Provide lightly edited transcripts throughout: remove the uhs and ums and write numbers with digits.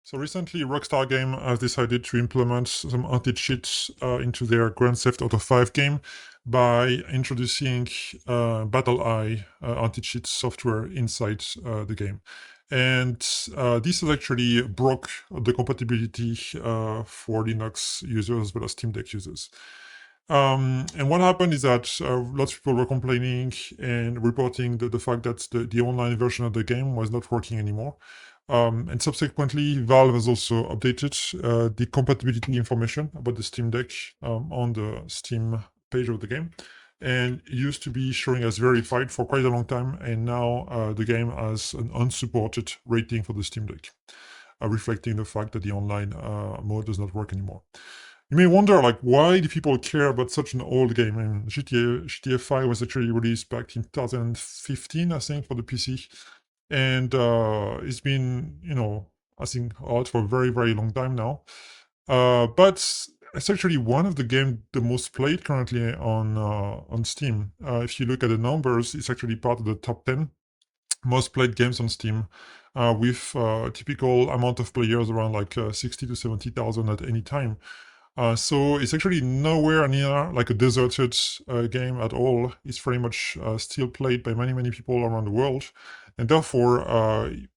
So recently, Rockstar Game has decided to implement some anti-cheats into their Grand Theft Auto 5 game by introducing Battle Eye anti-cheat software inside the game. And this has actually broke the compatibility for Linux users as well as Steam Deck users. And what happened is that lots of people were complaining and reporting the fact that the online version of the game was not working anymore. And subsequently, Valve has also updated the compatibility information about the Steam Deck on the Steam page of the game. And it used to be showing as verified for quite a long time, and now the game has an unsupported rating for the Steam Deck, reflecting the fact that the online mode does not work anymore. You may wonder, like, why do people care about such an old game? I mean, GTA 5 was actually released back in 2015, I think, for the PC. And it's been, I think, out for a very, very long time now. But it's actually one of the games the most played currently on Steam. If you look at the numbers, it's actually part of the top 10 most played games on Steam, with a typical amount of players around like 60 to 70,000 at any time. So it's actually nowhere near like a deserted game at all. It's very much still played by many, many people around the world. And therefore,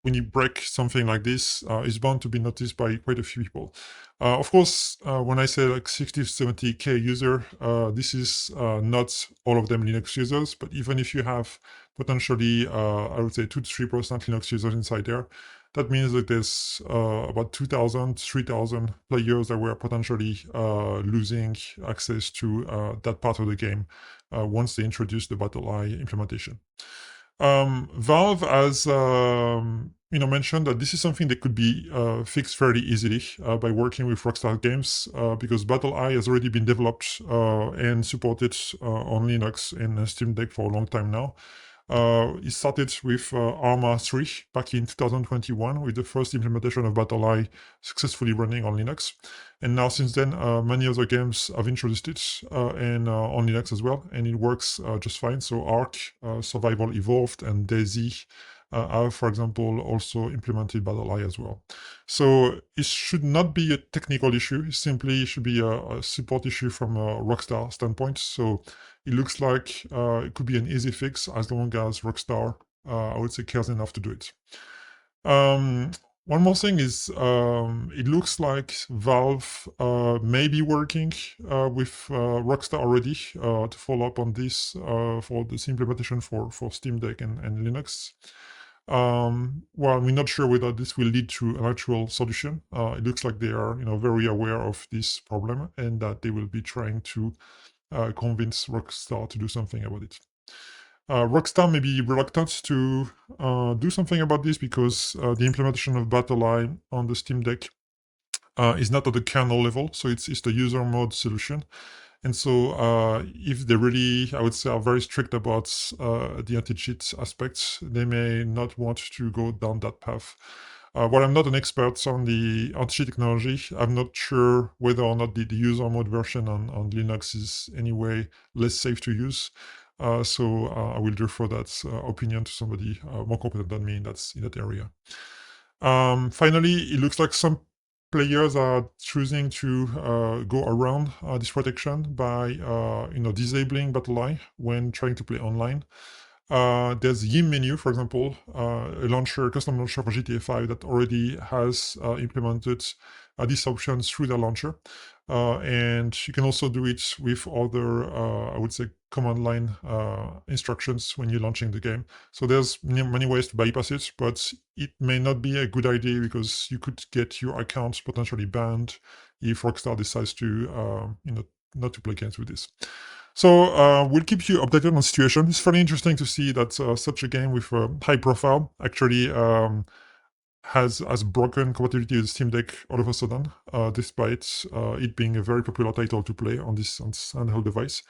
when you break something like this, it's bound to be noticed by quite a few people. Of course, when I say like 60 to 70K user, this is not all of them Linux users, but even if you have potentially, I would say 2 to 3% Linux users inside there, that means that there's about 2,000, 3,000 players that were potentially losing access to that part of the game once they introduced the Battle Eye implementation. Valve has mentioned that this is something that could be fixed fairly easily by working with Rockstar Games, because Battle Eye has already been developed and supported on Linux and Steam Deck for a long time now. It started with Arma 3 back in 2021 with the first implementation of Battle Eye successfully running on Linux. And now since then, many other games have introduced it and on Linux as well, and it works just fine. So Ark, Survival Evolved, and DayZ have, for example, also implemented Battle Eye as well. So it should not be a technical issue. It simply should be a support issue from a Rockstar standpoint. So it looks like it could be an easy fix as long as Rockstar, I would say, cares enough to do it. One more thing is, it looks like Valve may be working with Rockstar already to follow up on this for this implementation for Steam Deck and Linux. Well, we're not sure whether this will lead to an actual solution. It looks like they are, very aware of this problem and that they will be trying to convince Rockstar to do something about it. Rockstar may be reluctant to do something about this because the implementation of Battle Eye on the Steam Deck is not at the kernel level, so it's the user mode solution. And so if they really, I would say, are very strict about the anti-cheat aspects, they may not want to go down that path. While I'm not an expert on the anti-cheat technology, I'm not sure whether or not the user mode version on Linux is anyway less safe to use. So I will defer that opinion to somebody more competent than me in that area. Finally, it looks like some players are choosing to go around this protection by disabling Battle Eye when trying to play online. There's YIM menu, for example, a custom launcher for GTA 5 that already has implemented these options through the launcher. And you can also do it with other, I would say, command line instructions when you're launching the game. So there's many ways to bypass it, but it may not be a good idea because you could get your account potentially banned if Rockstar decides to, not to play games with this. So we'll keep you updated on the situation. It's very interesting to see that such a game with a high profile actually has broken compatibility with Steam Deck all of a sudden, despite it being a very popular title to play on this handheld device.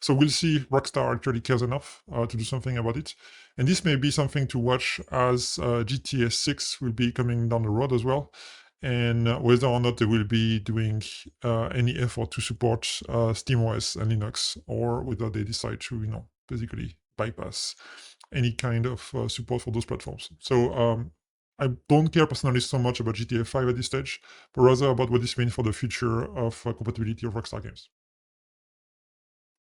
So we'll see if Rockstar actually cares enough to do something about it. And this may be something to watch as GTA 6 will be coming down the road as well. And whether or not they will be doing any effort to support SteamOS and Linux, or whether they decide to, basically bypass any kind of support for those platforms. So I don't care personally so much about GTA 5 at this stage, but rather about what this means for the future of compatibility of Rockstar games.